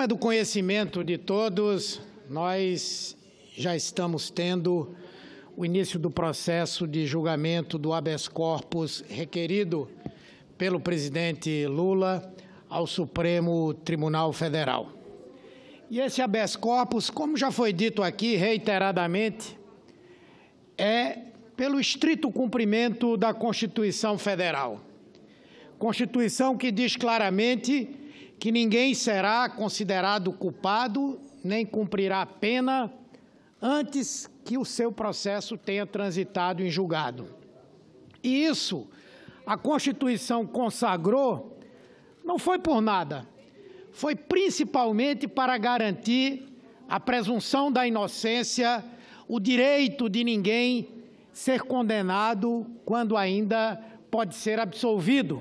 Como é do conhecimento de todos, nós já estamos tendo o início do processo de julgamento do habeas corpus requerido pelo presidente Lula ao Supremo Tribunal Federal. E esse habeas corpus, como já foi dito aqui reiteradamente, é pelo estrito cumprimento da Constituição Federal. Constituição que diz claramente que ninguém será considerado culpado nem cumprirá pena antes que o seu processo tenha transitado em julgado. E isso a Constituição consagrou, não foi por nada, foi principalmente para garantir a presunção da inocência, o direito de ninguém ser condenado quando ainda pode ser absolvido.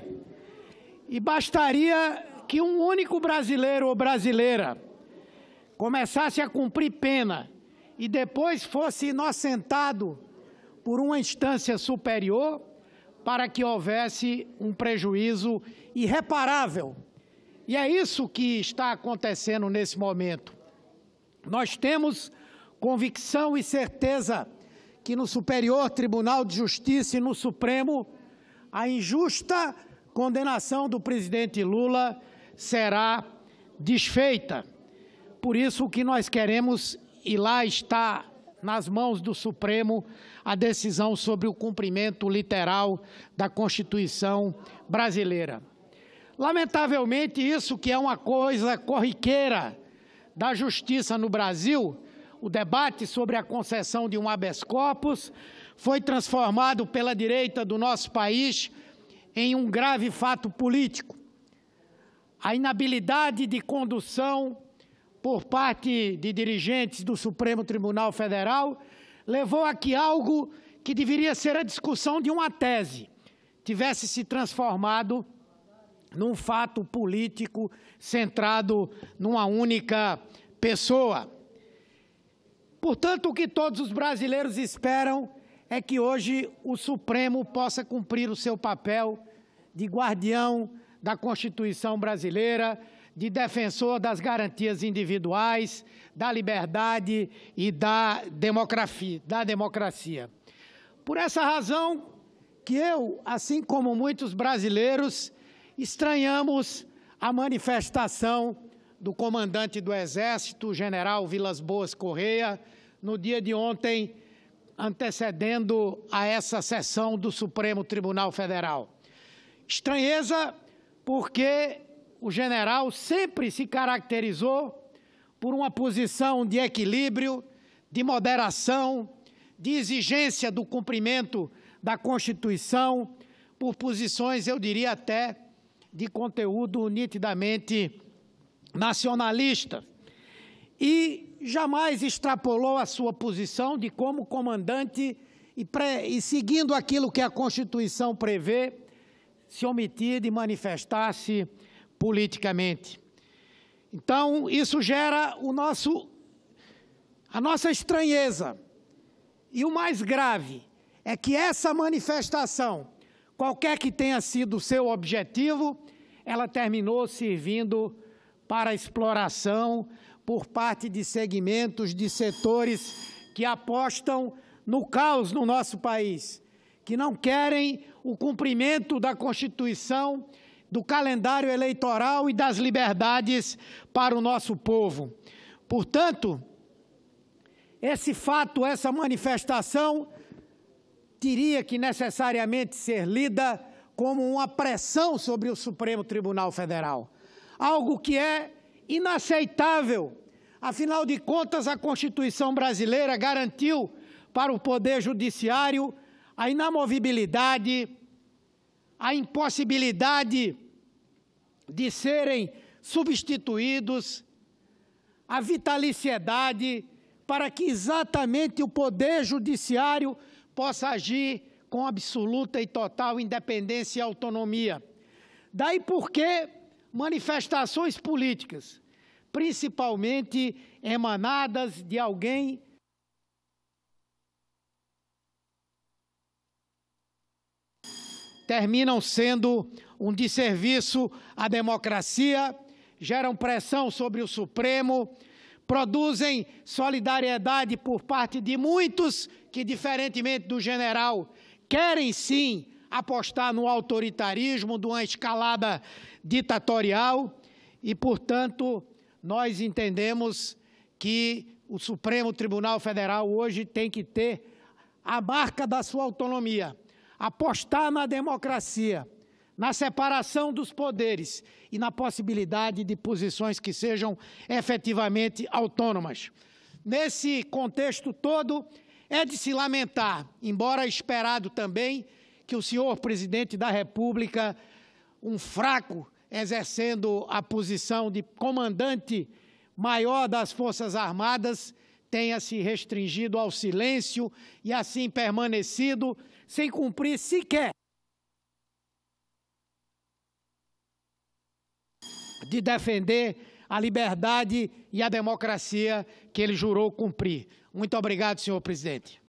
E bastaria que um único brasileiro ou brasileira começasse a cumprir pena e depois fosse inocentado por uma instância superior para que houvesse um prejuízo irreparável. E é isso que está acontecendo nesse momento. Nós temos convicção e certeza que no Superior Tribunal de Justiça e no Supremo a injusta condenação do presidente Lula será desfeita. Por isso que nós queremos, e lá está nas mãos do Supremo, a decisão sobre o cumprimento literal da Constituição brasileira. Lamentavelmente, isso que é uma coisa corriqueira da justiça no Brasil, o debate sobre a concessão de um habeas corpus foi transformado pela direita do nosso país em um grave fato político. A inabilidade de condução por parte de dirigentes do Supremo Tribunal Federal levou a que algo que deveria ser a discussão de uma tese tivesse se transformado num fato político centrado numa única pessoa. Portanto, o que todos os brasileiros esperam é que hoje o Supremo possa cumprir o seu papel de guardião da Constituição brasileira, de defensor das garantias individuais, da liberdade e da democracia. Por essa razão que eu, assim como muitos brasileiros, estranhamos a manifestação do comandante do Exército, general Vilas Boas Correia, no dia de ontem, antecedendo a essa sessão do Supremo Tribunal Federal. Estranheza porque o general sempre se caracterizou por uma posição de equilíbrio, de moderação, de exigência do cumprimento da Constituição, por posições, eu diria até, de conteúdo nitidamente nacionalista. E jamais extrapolou a sua posição de como comandante e seguindo aquilo que a Constituição prevê, se omitir de manifestar-se politicamente. Então, isso gera a nossa estranheza. E o mais grave é que essa manifestação, qualquer que tenha sido o seu objetivo, ela terminou servindo para a exploração por parte de segmentos, de setores que apostam no caos no nosso país, que não querem o cumprimento da Constituição, do calendário eleitoral e das liberdades para o nosso povo. Portanto, esse fato, essa manifestação, teria que necessariamente ser lida como uma pressão sobre o Supremo Tribunal Federal. Algo que é inaceitável. Afinal de contas, a Constituição brasileira garantiu para o Poder Judiciário a inamovibilidade, a impossibilidade de serem substituídos, a vitaliciedade, para que exatamente o Poder Judiciário possa agir com absoluta e total independência e autonomia. Daí porque manifestações políticas, principalmente emanadas de alguém terminam sendo um desserviço à democracia, geram pressão sobre o Supremo, produzem solidariedade por parte de muitos que, diferentemente do general, querem sim apostar no autoritarismo, de uma escalada ditatorial e, portanto, nós entendemos que o Supremo Tribunal Federal hoje tem que ter a marca da sua autonomia, apostar na democracia, na separação dos poderes e na possibilidade de posições que sejam efetivamente autônomas. Nesse contexto todo, é de se lamentar, embora esperado também, que o senhor presidente da República, um fraco, exercendo a posição de comandante maior das Forças Armadas, tenha se restringido ao silêncio e assim permanecido sem cumprir sequer de defender a liberdade e a democracia que ele jurou cumprir. Muito obrigado, senhor presidente.